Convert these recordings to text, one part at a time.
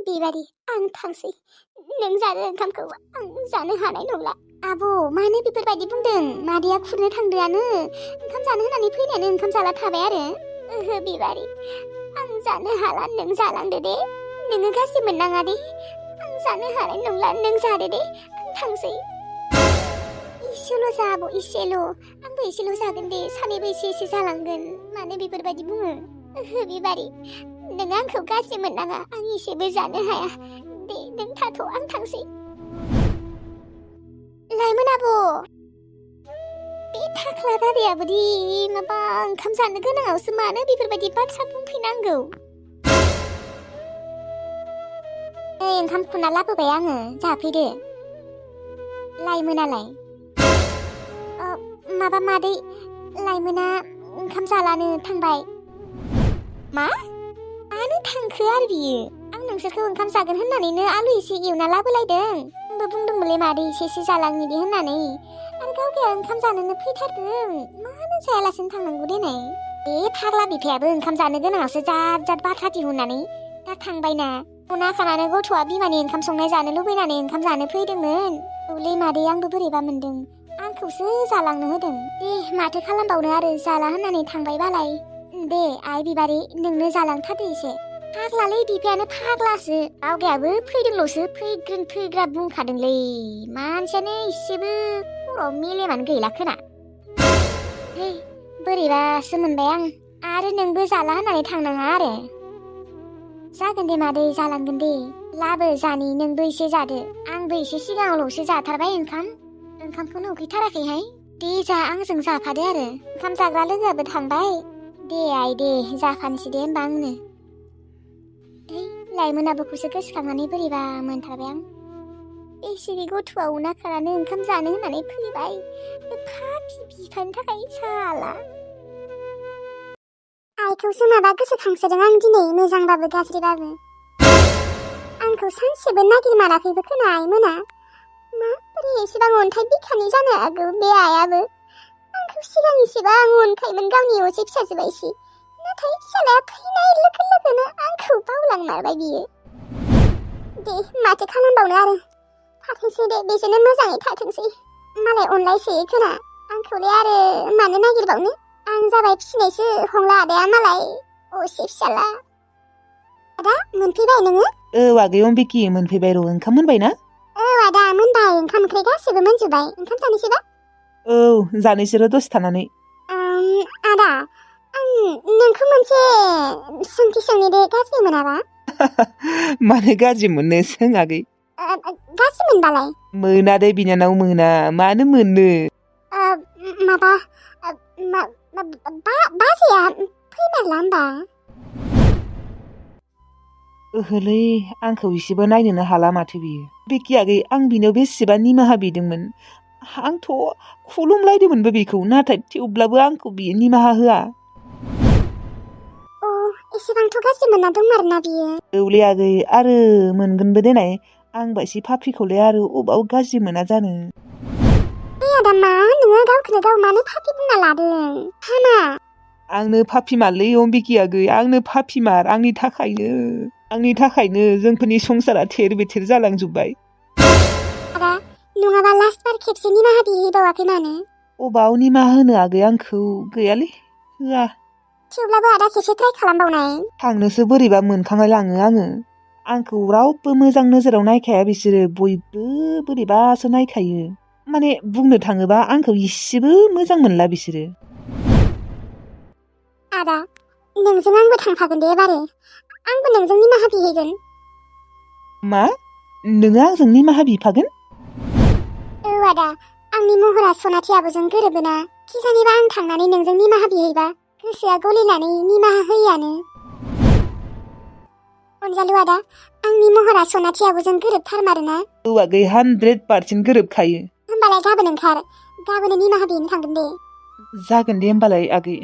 बेबादि आं थांसै नों जानो ओंखामखौ आं जानो हानाय नंला आब' मानो बेफोरबायदि बुंदों मादैया खुरनो थांदोआनो ओंखाम जानो होननानै फैनायानो ओंखाम जाला थाबाय आरो ओहो बेबादि आं जानो हाला नों जालांदो दे नोङो गाज्रि मोननाङा दे आं जानो हानाय नंला नों जादो दे आं थांसै इसेल' जा आब' इसेल' आंबो इसेल' जागोन दे सानैबो एसे एसे जालांगोन मानो बेफोरबायदि बुङो ओहो बेबादि नों आंखौ गाज्रि मोननाङा आं एसेबो जानो हाया दे नों थाथ' आं थांसै लाइमोन आब' बे थाख्ला दादायाबोदि माबा ओंखाम जानो गोनाङावसो मानो बेफोरबायदि बाथ्रा बुंफैनांगौ ओंखाम खुरना लाबोबाय आङो जाफैदो लाइमोनालाय माबा मादै लाइमोना ओंखाम जालानो थांबाय मानो थांखो आरो बियो आं नोंसोरखौ ओंखाम जागोन होननानैनो आलु एसे एवना लाबोलायदों आंबो बुंदोंमोनलै मादै एसे एसे जालांनिदि होननानै आरो गावगाया ओंखाम जानोनो फैथारदों मानो जायालासिनो थांनांगौ देनाय बे फाग्ला बिफायाबो ओंखाम जानो गोनाङावसो जाद जाद बाथ्रा दिहुननानै दा थांबायना उना खानानै गथ'आ बिमानि ओंखाम संनाय जानो लुबैनानै ओंखाम जानो फैदोंमोन औलै मादै आंबो बोरैबा मोनदों आंखौसो जालांनो होदों दे माथो खालामबावनो आरो जाला होननानै थांबाय बालाय दे आइ बिबारि नोंनो जालांथारदो एसे फाग्लालै बिफायानो फाग्लासो आवगायाबो फैदोंल'सो फैग्रा बुंखादोंलै मानसियानो एसेबो खर'आव मेलेमानो गैला खोना हे बोरैबासो मोनबाय आं आरो नोंबो जाला होननानै थांनाङा आरो जागोन दे मादै जालांगोन दे लाबो जानि नोंबो एसे जादो आंबो एसे सिगाङावल'सो जाथारबाय ओंखामखौनो उखैथाराखैहाय दे जा आंजों जाफादो आरो ओंखाम जाग्रा लोगोआबो थांबाय दे आइ दे जाफानोसै दे होमबा आंनो लाइमोनाबोखौसो गोसोखांनानै बोरैबा मोनथारबाय आं एसेनि गथ'आ उना खानानै ओंखाम जानो होननानै फैबाय फाफि बिफानि थाखाय साला आइखौसो माबा गोसोखांसोदों आं दिनै मोजांबाबो गाज्रिबाबो आंखौ सानसेबो नागिरमाराखैबो खोना आइमोना माबोरै एसेबां अन्थाइ बिखानि जानो हागौ बे आइयाबो आंखौ सिगां एसेबां अनखायोमोन गावनि असे फिसाजो बायसि नाथाय फिसालाया फैनाय लोगो लोगोनो आंखौ बावलांमारबाय बियो दे माथो खालामबावनो आरो थाथोंसै दे बिसोरनो मोजाङै थाथोंसै मालाय अनलायसोयो खोना आंखौलाय आरो मानो नागिरबावनो आं जाबाय फिसिनायसो हंला आदाया मालाय असे फिसाला आदा मोनफैबाय नोङो आगै अम्बिकी मोनफैबाय र' ओंखाम मोनबाय ना आदा मोनबाय ओंखाम ओंख्रि गासिबो मोनजोबबाय ओंखाम जानोसैबा जानोसै र' दसे थानानै आदा आं नोंखौ मोनसे सोंथि सोंनि दे गाज्रि मोनाबा मानो गाज्रि मोननो सों आगै गाज्रि मोनबालाय मोना दे बिनानाव मोना मानो मोननो माबा बाजैया फैमारला होमबा ओहोलै आंखौ एसेबो नायनोनो हाला माथो बियो बेखि आगै आं बिनाव बेसेबा निमाहा बिदोंमोन आंथ' खुलुमलायदोंमोनबो बेखौ नाथाय थेवब्लाबो आंखौ बियो निमाहा होआ एसेबांथ' गाज्रि मोनना दंमारोना बियो औलै आगै आरो मोनगोनबो देनाय आं बायसि फाफिखौलाय आरो अबाव गाज्रि मोना जानो आदा मा नोङो गावखौनो गाव मानो फाफि बुंना लादों हामा आंनो फाफिमारलै अम्बिकी आगै आंनो फाफिमार आंनि थाखायनो जोंफोरनि संसारा थेर बेथेर जालांजोब्बाय आदा नङाबा लास्ट बार खेबसे निमाहा बिहैबावाखै मानो अबाव निमाहा होनो आगै आंखौ गैयालै होआ थेवब्लाबो आदा खेबसे ट्राइ खालामबावनाय थांनोसो बोरैबा मोनखांलाय लाङो आङो आंखौ रावबो मोजां नोजोराव नायखाया बिसोरो बयबो बोरैबासो नायखायो माने बुंनो थाङोबा आंखौ इसेबो मोजां मोनला बिसोरो आदा नोंजों आंबो थांफागोन दे एबारो आंबो नोंजों निमाहा बिहैगोन मा नोङो आंजों निमाहा बिफागोन आदा आंनि महरा सनाथि आब'जों गोरोबोना खिजानिबा आं थांनानै नोंजों निमाहा बिहैबा गोसोआ गलिनानै निमाहा होयोआनो अनजालु आदा आंनि महरा सनाथि आब'जों गोरोबथारमारोना आगै 100% गोरोबखायो होमबालाय गाबोन ओंखार गाबोन निमाहा बिहैनो थांगोन दे जागोन दे होमबालाय आगै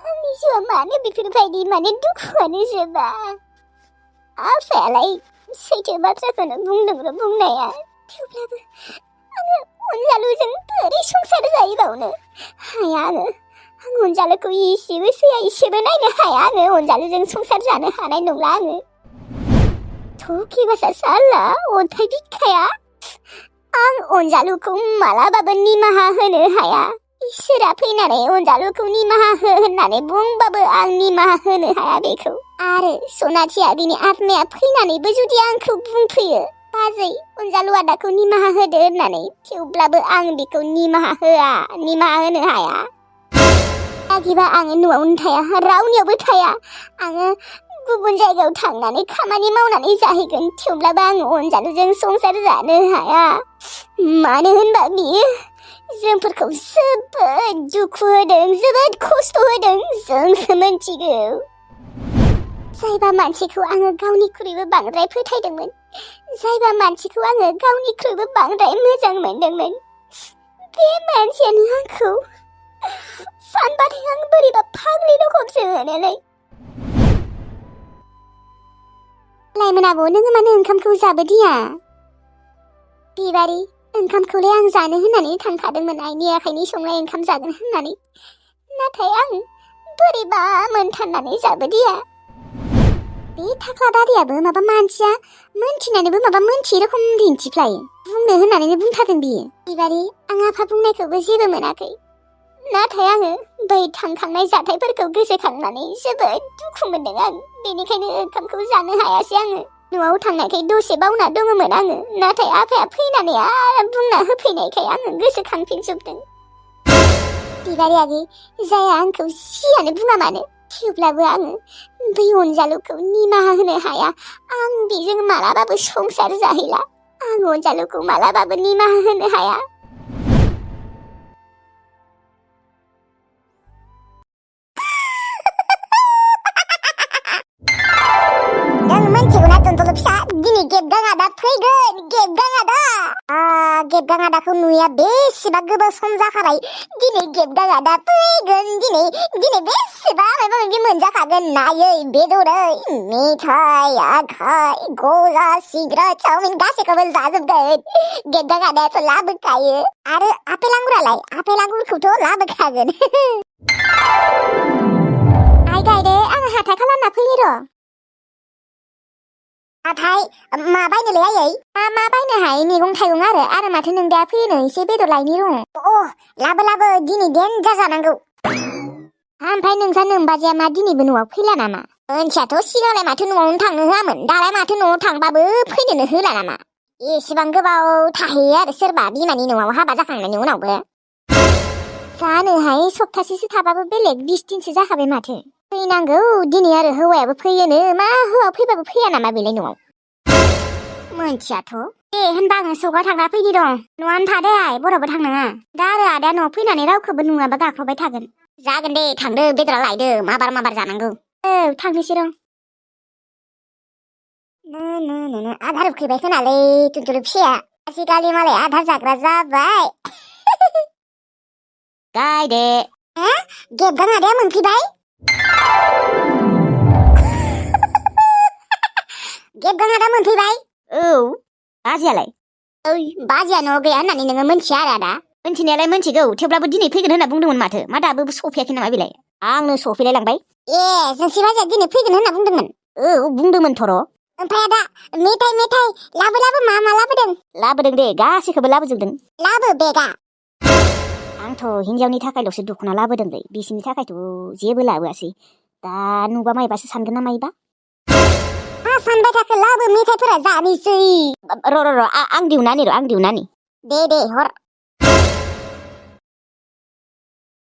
आंनि जिउआ मानो बेफोरबायदि माने दुखुआनो जोबा आफायालाय सैथो बाथ्राखौनो बुंदों बुंनाया थेवब्लाबो आङो अनजालुजों बोरै संसार जाहैबावनो हाया आं अनजालुखौ इसेबो नायनो हाया आङो अनजालुजों संसार जानो हानाय नंला आङो थौखि बासा साला अन्थाइ बिखाया आं अनजालुखौ मालाबाबो निमाहा होनो हाया इसोरा फैनानै अनजालुखौ निमाहा हो होननानै बुंबाबो आं निमाहा होनो हाया बेखौ आरो सनाथिया बिनि आत्माया फैनानैबो जुदि आंखौ बुंफैयो बाजै अनजालु आदाखौ निमाहा होदो होननानै थेवब्लाबो आं बेखौ निमाहा होनो हाया लागिबा आङो न'आवनो थाया रावनियावबो थाया आङो गुबुन जायगायाव थांनानै खामानि मावनानै जाहैगोन थेवब्लाबो आङो अनजालुजों संसार जानो हाया मानो होनबा बियो जोंफोरखौ जोबोद दुखु होदों जोबोद खस्थ' होदों जोंसो मोनथिगौ जायबा मानसिखौ आङो गावनिख्रुइबो बांद्राय फोथायदोंमोन जायबा मानसिखौ आङो गावनिख्रुइबो बांद्राय मोजां मोनदोंमोन बे मानसियानो आंखौ सानबाथाय आं बोरैबा फाग्लि रखमसो मोनोलै लाइमोन आब' नोङो मानो ओंखामखौ जाबोदिया बिबारि ओंखामखौलाय आं जानो होननानै थांखादोंमोन आइनि आखाइनि संनाय ओंखाम जागोन होननानै नाथाय आं बोरैबा मोनथारनानै जाबोदिया बे थाख्लादारियाबो माबा मानसिया मोनथिनानैबो माबा मोनथियै रखम दिन्थिफ्लायो बुंनो होननानैनो बुंथारदों बियो बिबारि आं आफा बुंनायखौबो जेबो मोनाखै नाथाय आङो बै थांखांनाय जाथायफोरखौ गोसोखांनानै जोबोद दुखु मोनदों आं बेनिखायनो ओंखामखौ जानो हायासै आङो न'आव थांनायखाय दसे बावना दङमोन आङो नाथाय आफाया फैनानै आरो बुंना होफैनायखाय आङो गोसोखांफिनजोबदों बिबारि आगै जाया आंखौ जियानो बुङा मानो थेवब्लाबो आङो बै अनजालुखौ निमाहा होनो हाया आं बेजों मालाबाबो संसार जाहैला आं अनजालुखौ मालाबाबो निमाहा होनो हाया नों मोनथिगौना टनटल फिसा दिनै गेबगां आदा फैगोन गेबगां आदा गेबगां आदाखौ नुया बेसेबा गोबाव सम जाखाबाय दिनै गेबगां आदा फैगोन दिनै बेसेबा माबा माबि मोनजाखागोन नायै बेदरै मेथाइ आखाइ गजा सिंग्रा चाउमिन गासैखौबो जाजोबगोन गेबगां आदायाथ' लाबोखायो आरो आपेल आंगुरखौथ' लाबोखागोन आइ गायदे आं हाथाय खालामना फैनि र' नाथाय मा बायनोलै आयै मा बायनोहाय मैगं थाइगं आरो माथो नों दा फैनो एसे बेदर लायनि र' लाबो दिनै देन्जार जानांगौ ओमफ्राय नोंसा नोमबाजैया मा दिनैबो न'आव फैला नामा मोनथियाथ' सिगांलाय माथो न'आवनो थांनो होआमोन दालाय माथो न'आव थांबाबो फैनोनो होला नामा एसेबां गोबाव थाहैयो आरो सोरबा बिमानि न'आव हाबा जाखांनायनि उनावबो जानोहाय सप्तासेसो थाबाबो बेलेग 20 दिनसो जाखाबाय माथो फैनांगौ दिनै आरो हौवायाबो फैयोनो मा हौवा फैबाबो फैया नामा बेलाय न'आव मोनथियाथ' दे होनबा आङो सौगा थांना फैनि दं न'आवनो थादे बरावबो थांनाङा दा आरो आदाया न'आव फैनानै रावखौबो नुवाबा गाख्रबबाय थागोन जागोन दे थांदो बेदरा लायदो माबार जानांगौ थांनोसै र' आधार उखैबाय खोनालै टुनटुलु फिसाया आजिखालि मालाय आधार जाग्रा जाबाय गायदे गेबगां आदाया मोनफैबाय गेबगां आदा मोनफैबाय औ बाजियालाय ओइ बाजिया न'आव गैया होननानै नोङो मोनथिया आरो आदा मोनथिनायालाय मोनथिगौ थेवब्लाबो दिनै फैगोन होनना बुंदोंमोन माथो मा दाबो सफैयाखै नामा बेलाय आंनो सफैलाय लांबाय जोंसि बाजिया दिनै फैगोन होनना बुंदोंमोन औ बुंदोंमोन थर' ओमफ्राय आदा मेथाइ लाबो मा लाबोदों दे गासैखौबो लाबोजोबदों लाबो बेगा आंथ' हिन्जावनि थाखायल'सो दख'ना लाबोदोंलै बिसिनि थाखायथ' जेबो लाबोआसै दा नुबा मायबासो सानगोन ना मायबा सानबाय थाखो लाबो मेथाइफोरा जानोसै र' आं दिहुनानि दे हर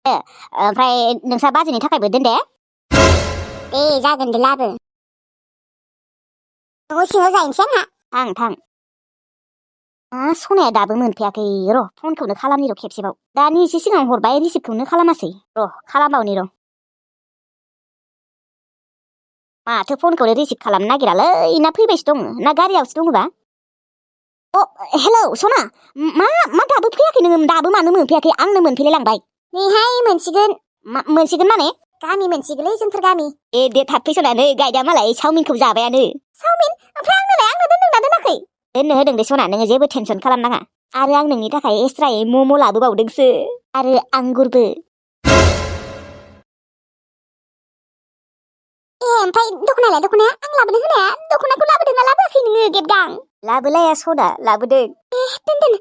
ओमफ्राय नोंसा बाजैनि थाखायबो दोन दे जागोन दे लाबो न' सिङाव जाहैनोसै आंहा थां सनाया दाबो मोनफैयाखै र' फनखौनो खालामनि र' खेबसेबाव दानि एसे सिगां हरबाय रिसिभखौनो खालामासै र' खालामबावनि र' माथो फनखौनो रिसिभ खालामनो नागिरालै ना फैबायसो दङ ना गारियावसो दङबा हेलौ सना मा दाबो फैयाखै नोङो दाबो मानो मोनफैयाखै आंनो मोनफैलाय लांबाय नैहाय मोनसिगोन माने गामि मोनसिगोनलै जोंफोर गामि दे थाब फैसना नै गायदा मालाय चाउमिनखौ जाबायानो चाउमिन ओमफ्राय आंनो दोनदोंना दोनाखै दोननो होदों दे सना नोङो जेबो टेनसन खालामनाङा आरो आं नोंनि थाखाय एक्सट्रायै मम' लाबोबावदोंसो आरो आंगुरबो ओमफ्राय दख'नायालाय दख'नाया आं लाबोनो होनाया दख'नाखौ लाबोदोंना लाबोआखै नोङो गेबदां लाबोलाया सना लाबोदों दोन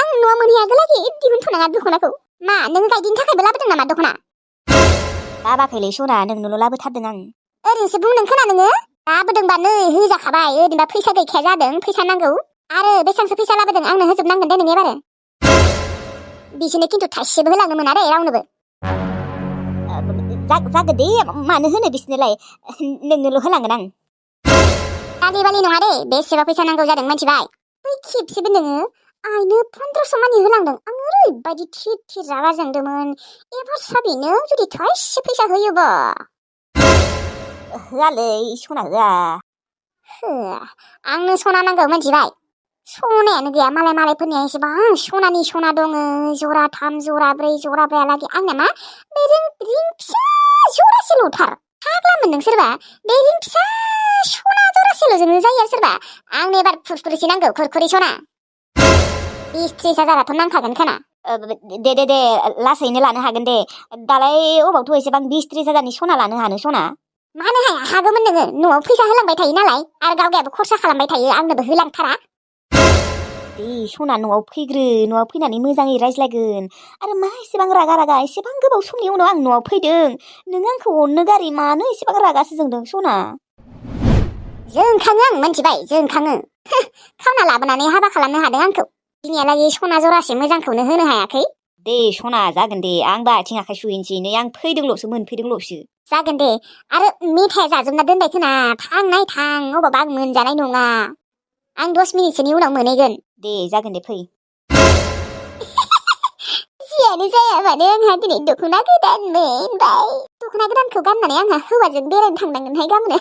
आं न'आव मोनहैयागोलागै दिहुनथ'नाङा दख'नाखौ मा नोङो गायदिनि थाखायबो लाबोदों नामा दख'ना लाबाखैलै सना नोंनोल' लाबोथारदों आं ओरैनोसो बुंदों खोना नोङो लाबोदोंबा नै होजाखाबाय ओरैनोबा फैसा गैखाया जादों फैसा नांगौ आरो बेसेबांसो फैसा लाबोदों आंनो होजोबनांगोन दे नों एबारो बिसोरनो खिन्थु थाइसेबो होलांनो मोना दे रावनोबो जागोन दे मानो होनो बिसोरनोलाय नोंनोल' होलांगोन आं गालि बालि नङा दे बेसेबा फैसा नांगौ जादों मिथिबाय बै खेबसेबो नोङो आइनो 1500 मानि होलांदों आं ओरैबायदि थिर रागा जोंदोंमोन एबार साबिनो जुदि थाइसे फैसा होयोबा होआलै सना होआ आंनो सना नांगौ मिथिबाय सनायानो गैया मालायफोरनिया एसेबां सनानि सना दङ जराथाम जराब्रै जराबायालागै आंना मा बे रिं फिसा जरासेल'थार फाग्लामोन नों सोरबा बे रिं फिसा सना जरासेल'जोंनो जायो आरो सोरबा आंनो एबार खुरखुरिसो नांगौ खुरखुरि सना 20-30 हाजाराथ' नांखागोन खोना दे लासैनो लानो हागोन दे दालाय अबावथ' एसेबां 20-30 हाजारनि सना लानो हानो सना मानो हाया हागौमोन नोङो न'आव फैसा होलांबाय थायो नालाय आरो गावगायाबो खरसा खालामबाय थायो आंनोबो होलांथारा दे सना न'आव फैग्रो न'आव फैनानै मोजाङै रायज्लायगोन आरो मा एसेबां रागा एसेबां गोबाव समनि उनाव आं न'आव फैदों नों आंखौ अननो गारि मानो एसेबां रागासो जोंदों सना जोंखाङो आं मिथिबाय जोंखाङो खावना लाबोनानै हाबा खालामनो हादों आंखौ दिनैहालागै सना जरासे मोजांखौनो होनो हायाखै दे सना जागोन दे आंबा आथिं आखाइ सुहैनोसै नै आं फैदोंल'सो मोनफैदोंल'सो जागोन दे आरो मेथाइया जाजोबना दोनबाय खोना थां अबावबा आं मोनजानाय नङा आं 10 मिनिटसोनि उनाव मोनहैगोन दे जागोन दे फै जियानो जाया मानो आंहा दिनै दख'ना गोदान मोनबाय दख'ना गोदानखौ गाननानै आंहा हौवाजों बेरायनो थांनांगोनहाय गाबोन